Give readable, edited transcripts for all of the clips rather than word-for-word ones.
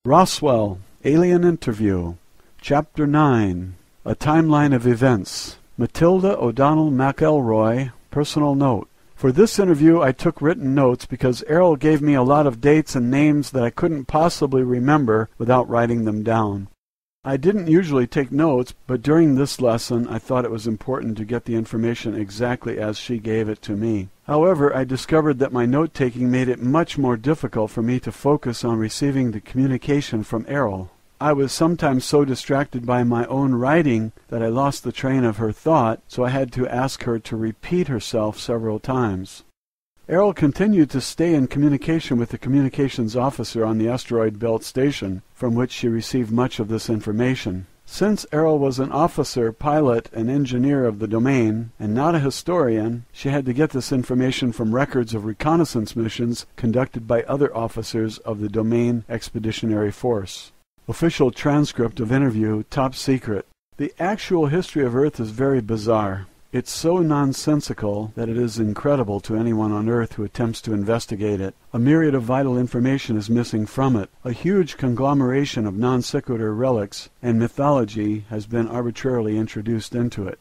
Roswel, Alien Interview, Chapter 9, A Timeline of Events. Matilda O'Donnell McElroy, Personal Note. For this interview I took written notes because Errol gave me a lot of dates and names that I couldn't possibly remember without writing them down. I didn't usually take notes, but during this lesson I thought it was important to get the information exactly as she gave it to me. However, I discovered that my note-taking made it much more difficult for me to focus on receiving the communication from Errol. I was sometimes so distracted by my own writing that I lost the train of her thought, so I had to ask her to repeat herself several times. Errol continued to stay in communication with the communications officer on the asteroid belt station, from which she received much of this information. Since Errol was an officer, pilot, and engineer of the domain, and not a historian, she had to get this information from records of reconnaissance missions conducted by other officers of the Domain Expeditionary Force. Official transcript of interview, top secret. The actual history of Earth is very bizarre. It's so nonsensical that it is incredible to anyone on Earth who attempts to investigate it. A myriad of vital information is missing from it. A huge conglomeration of non sequitur relics and mythology has been arbitrarily introduced into it.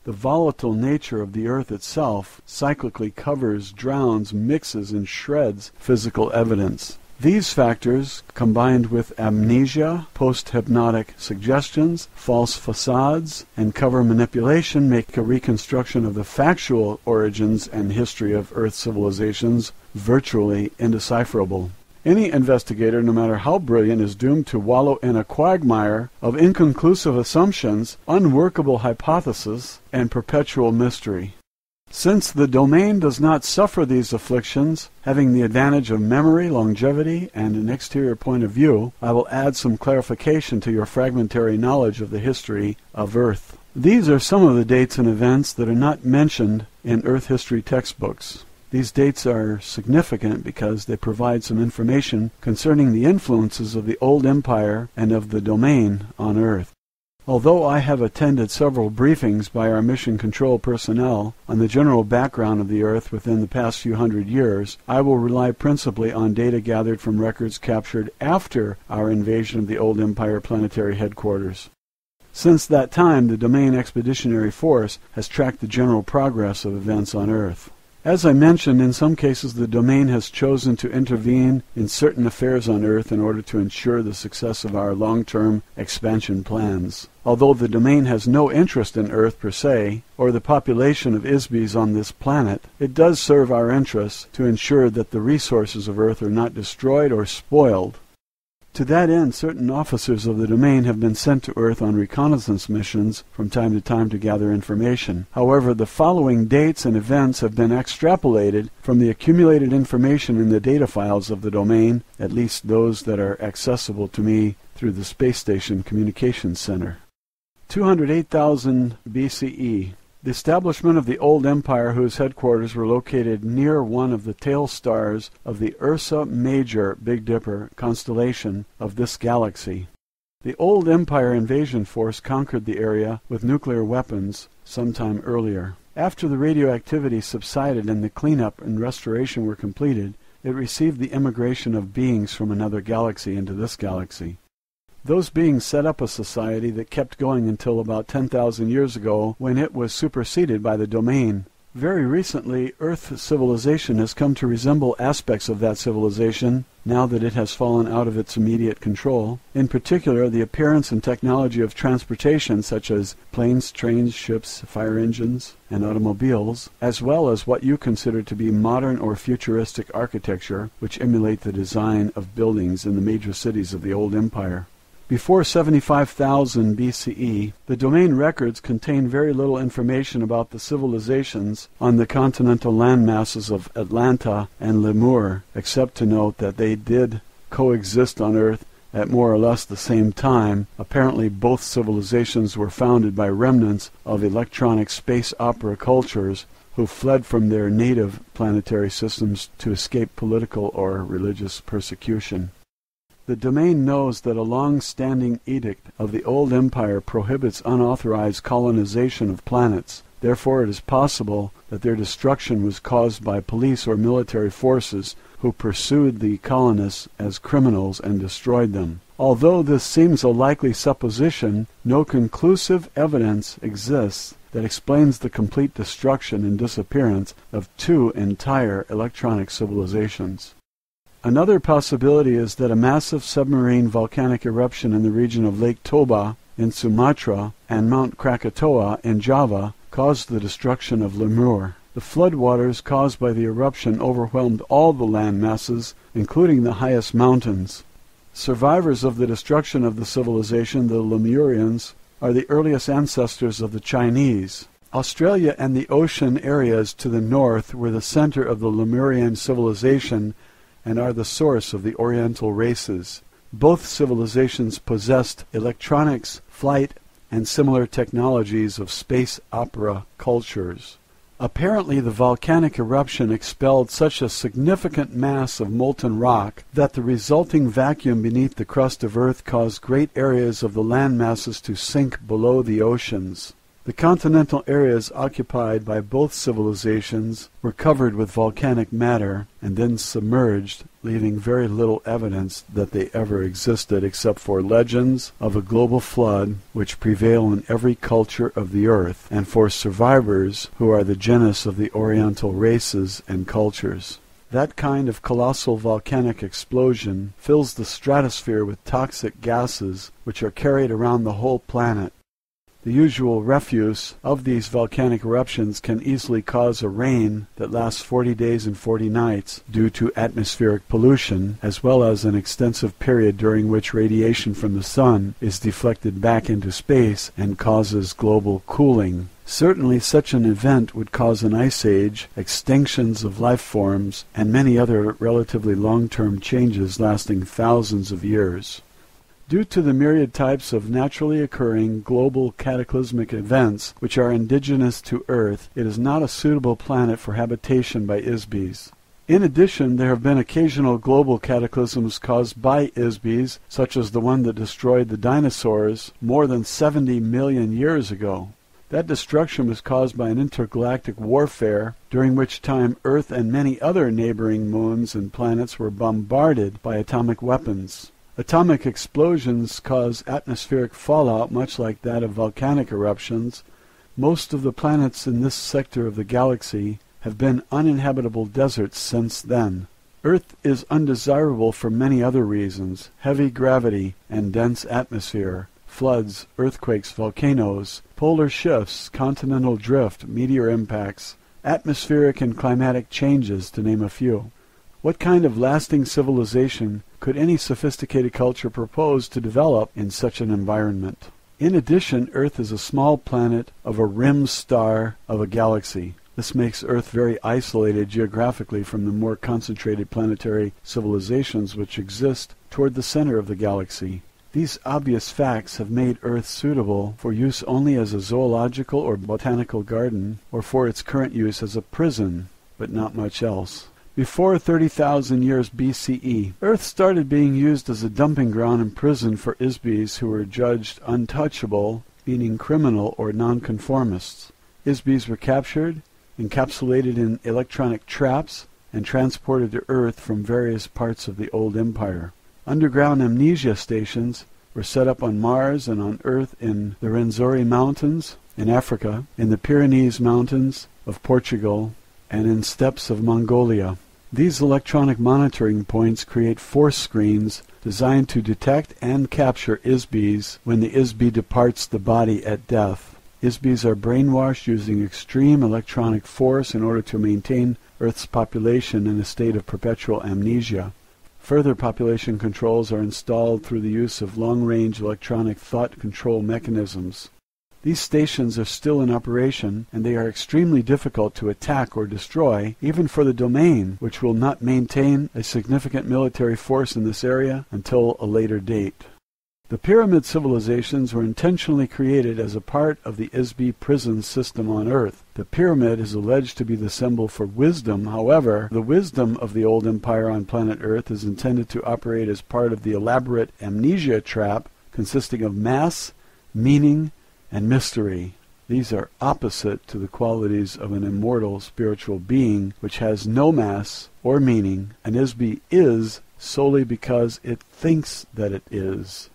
The volatile nature of the Earth itself cyclically covers, drowns, mixes, and shreds physical evidence. These factors, combined with amnesia, post-hypnotic suggestions, false facades, and cover manipulation, make a reconstruction of the factual origins and history of Earth civilizations virtually indecipherable. Any investigator, no matter how brilliant, is doomed to wallow in a quagmire of inconclusive assumptions, unworkable hypotheses, and perpetual mystery. Since the domain does not suffer these afflictions, having the advantage of memory, longevity, and an exterior point of view, I will add some clarification to your fragmentary knowledge of the history of Earth. These are some of the dates and events that are not mentioned in Earth history textbooks. These dates are significant because they provide some information concerning the influences of the old empire and of the domain on Earth. Although I have attended several briefings by our mission control personnel on the general background of the Earth within the past few hundred years, I will rely principally on data gathered from records captured after our invasion of the old Empire planetary headquarters. Since that time, the Domain Expeditionary Force has tracked the general progress of events on Earth. As I mentioned, in some cases the domain has chosen to intervene in certain affairs on Earth in order to ensure the success of our long-term expansion plans. Although the domain has no interest in Earth per se, or the population of Isbys on this planet, it does serve our interests to ensure that the resources of Earth are not destroyed or spoiled. To that end, certain officers of the domain have been sent to Earth on reconnaissance missions from time to time to gather information. However, the following dates and events have been extrapolated from the accumulated information in the data files of the domain, at least those that are accessible to me through the Space Station Communications Center. 208,000 BCE. The establishment of the old empire, whose headquarters were located near one of the tail stars of the Ursa Major Big Dipper constellation of this galaxy. The old empire invasion force conquered the area with nuclear weapons sometime earlier. After the radioactivity subsided and the cleanup and restoration were completed, it received the immigration of beings from another galaxy into this galaxy. Those beings set up a society that kept going until about 10,000 years ago, when it was superseded by the domain. Very recently, Earth civilization has come to resemble aspects of that civilization, now that it has fallen out of its immediate control. In particular, the appearance and technology of transportation such as planes, trains, ships, fire engines, and automobiles, as well as what you consider to be modern or futuristic architecture, which emulate the design of buildings in the major cities of the old empire. Before 75,000 BCE, the domain records contain very little information about the civilizations on the continental landmasses of Atlanta and Lemur, except to note that they did coexist on Earth at more or less the same time. Apparently both civilizations were founded by remnants of electronic space opera cultures who fled from their native planetary systems to escape political or religious persecution. The domain knows that a long-standing edict of the old empire prohibits unauthorized colonization of planets. Therefore it is possible that their destruction was caused by police or military forces who pursued the colonists as criminals and destroyed them. Although this seems a likely supposition, no conclusive evidence exists that explains the complete destruction and disappearance of two entire electronic civilizations. Another possibility is that a massive submarine volcanic eruption in the region of Lake Toba in Sumatra and Mount Krakatoa in Java caused the destruction of Lemur. The floodwaters caused by the eruption overwhelmed all the land masses, including the highest mountains. Survivors of the destruction of the civilization, the Lemurians, are the earliest ancestors of the Chinese. Australia and the ocean areas to the north were the center of the Lemurian civilization and are the source of the Oriental races. Both civilizations possessed electronics, flight, and similar technologies of space opera cultures. Apparently the volcanic eruption expelled such a significant mass of molten rock that the resulting vacuum beneath the crust of Earth caused great areas of the land masses to sink below the oceans. The continental areas occupied by both civilizations were covered with volcanic matter and then submerged, leaving very little evidence that they ever existed except for legends of a global flood which prevail in every culture of the earth, and for survivors who are the genus of the Oriental races and cultures. That kind of colossal volcanic explosion fills the stratosphere with toxic gases which are carried around the whole planet. The usual refuse of these volcanic eruptions can easily cause a rain that lasts 40 days and 40 nights due to atmospheric pollution, as well as an extensive period during which radiation from the sun is deflected back into space and causes global cooling. Certainly such an event would cause an ice age, extinctions of life forms, and many other relatively long-term changes lasting thousands of years. Due to the myriad types of naturally occurring global cataclysmic events which are indigenous to Earth, it is not a suitable planet for habitation by ISBs. In addition, there have been occasional global cataclysms caused by ISBs, such as the one that destroyed the dinosaurs more than 70 million years ago. That destruction was caused by an intergalactic warfare, during which time Earth and many other neighboring moons and planets were bombarded by atomic weapons. Atomic explosions cause atmospheric fallout much like that of volcanic eruptions. Most of the planets in this sector of the galaxy have been uninhabitable deserts since then. Earth is undesirable for many other reasons: heavy gravity and dense atmosphere, floods, earthquakes, volcanoes, polar shifts, continental drift, meteor impacts, atmospheric and climatic changes, to name a few. What kind of lasting civilization could any sophisticated culture propose to develop in such an environment? In addition, Earth is a small planet of a rim star of a galaxy. This makes Earth very isolated geographically from the more concentrated planetary civilizations which exist toward the center of the galaxy. These obvious facts have made Earth suitable for use only as a zoological or botanical garden, or for its current use as a prison, but not much else. Before 30,000 years BCE, Earth started being used as a dumping ground and prison for ISBs who were judged untouchable, meaning criminal or nonconformists. ISBs were captured, encapsulated in electronic traps, and transported to Earth from various parts of the old empire. Underground amnesia stations were set up on Mars and on Earth in the Rwenzori Mountains in Africa, in the Pyrenees Mountains of Portugal, and in steppes of Mongolia. These electronic monitoring points create force screens designed to detect and capture ISBs when the ISB departs the body at death. ISBs are brainwashed using extreme electronic force in order to maintain Earth's population in a state of perpetual amnesia. Further population controls are installed through the use of long-range electronic thought control mechanisms. These stations are still in operation, and they are extremely difficult to attack or destroy, even for the domain, which will not maintain a significant military force in this area until a later date. The pyramid civilizations were intentionally created as a part of the ISB prison system on Earth. The pyramid is alleged to be the symbol for wisdom. However, the wisdom of the old empire on planet Earth is intended to operate as part of the elaborate amnesia trap consisting of mass, meaning, and mystery. These are opposite to the qualities of an immortal spiritual being which has no mass or meaning. An Isby is solely because it thinks that it is.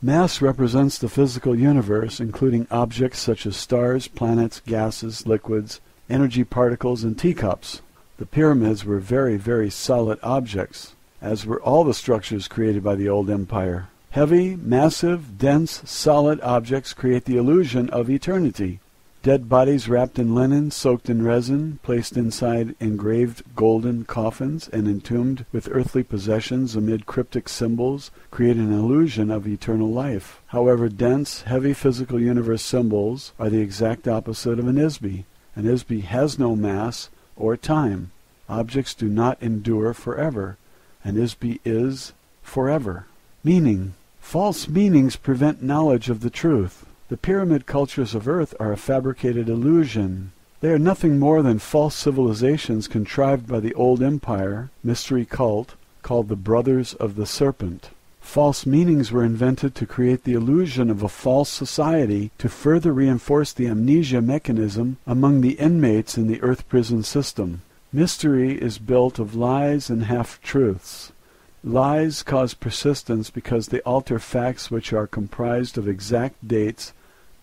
Mass represents the physical universe, including objects such as stars, planets, gases, liquids, energy particles, and teacups. The pyramids were very, very solid objects, as were all the structures created by the old empire. Heavy, massive, dense, solid objects create the illusion of eternity. Dead bodies wrapped in linen, soaked in resin, placed inside engraved golden coffins, and entombed with earthly possessions amid cryptic symbols create an illusion of eternal life. However, dense, heavy physical universe symbols are the exact opposite of an Isby. An Isby has no mass or time. Objects do not endure forever. An Isby is forever. Meaning. False meanings prevent knowledge of the truth. The pyramid cultures of Earth are a fabricated illusion. They are nothing more than false civilizations contrived by the old empire, mystery cult, called the Brothers of the Serpent. False meanings were invented to create the illusion of a false society to further reinforce the amnesia mechanism among the inmates in the Earth prison system. Mystery is built of lies and half-truths. Lies cause persistence because they alter facts which are comprised of exact dates,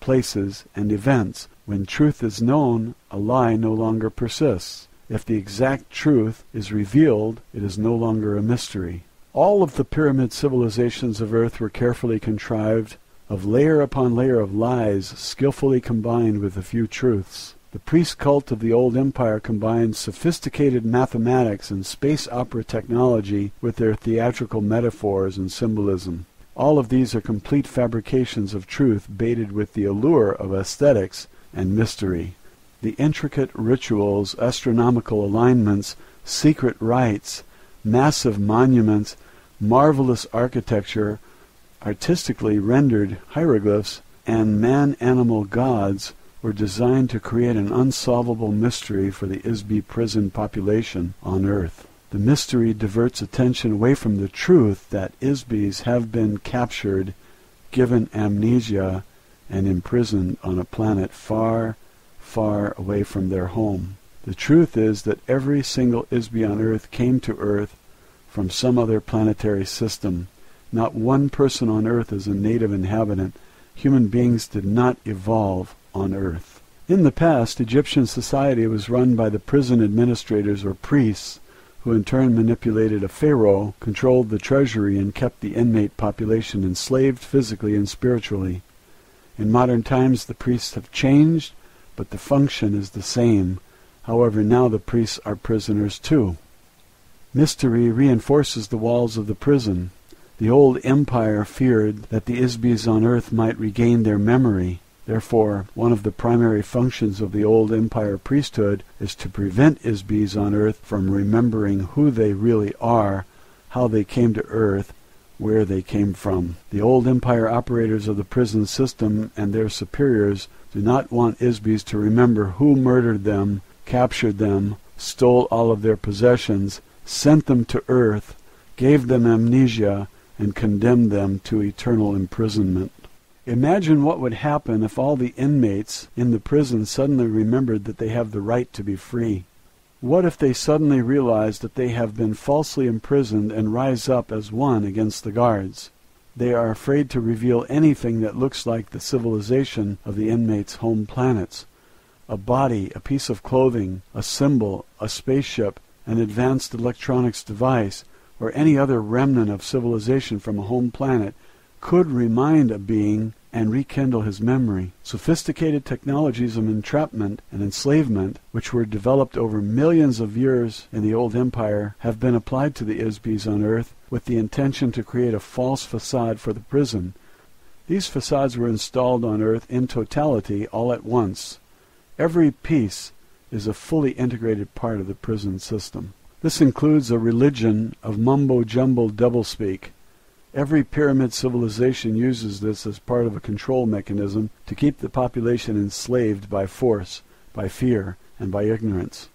places, and events. When truth is known, a lie no longer persists. If the exact truth is revealed, it is no longer a mystery. All of the pyramid civilizations of Earth were carefully contrived of layer upon layer of lies skillfully combined with a few truths. The priest cult of the old empire combined sophisticated mathematics and space opera technology with their theatrical metaphors and symbolism. All of these are complete fabrications of truth baited with the allure of aesthetics and mystery. The intricate rituals, astronomical alignments, secret rites, massive monuments, marvelous architecture, artistically rendered hieroglyphs, and man-animal gods were designed to create an unsolvable mystery for the Isby prison population on Earth. The mystery diverts attention away from the truth that Isbys have been captured, given amnesia, and imprisoned on a planet far, far away from their home. The truth is that every single Isby on Earth came to Earth from some other planetary system. Not one person on Earth is a native inhabitant. Human beings did not evolve on Earth. In the past, Egyptian society was run by the prison administrators or priests, who in turn manipulated a pharaoh, controlled the treasury, and kept the inmate population enslaved physically and spiritually. In modern times, the priests have changed, but the function is the same. However, now the priests are prisoners too. Mystery reinforces the walls of the prison. The old empire feared that the Isbys on Earth might regain their memory. Therefore, one of the primary functions of the old empire priesthood is to prevent Isbys on Earth from remembering who they really are, how they came to Earth, where they came from. The old empire operators of the prison system and their superiors do not want Isbys to remember who murdered them, captured them, stole all of their possessions, sent them to Earth, gave them amnesia, and condemned them to eternal imprisonment. Imagine what would happen if all the inmates in the prison suddenly remembered that they have the right to be free. What if they suddenly realize that they have been falsely imprisoned and rise up as one against the guards? They are afraid to reveal anything that looks like the civilization of the inmates' home planets. A body, a piece of clothing, a symbol, a spaceship, an advanced electronics device, or any other remnant of civilization from a home planet could remind a being and rekindle his memory. Sophisticated technologies of entrapment and enslavement, which were developed over millions of years in the old empire, have been applied to the Isbys on Earth with the intention to create a false facade for the prison. These facades were installed on Earth in totality all at once. Every piece is a fully integrated part of the prison system. This includes a religion of mumbo-jumbo doublespeak. Every pyramid civilization uses this as part of a control mechanism to keep the population enslaved by force, by fear, and by ignorance.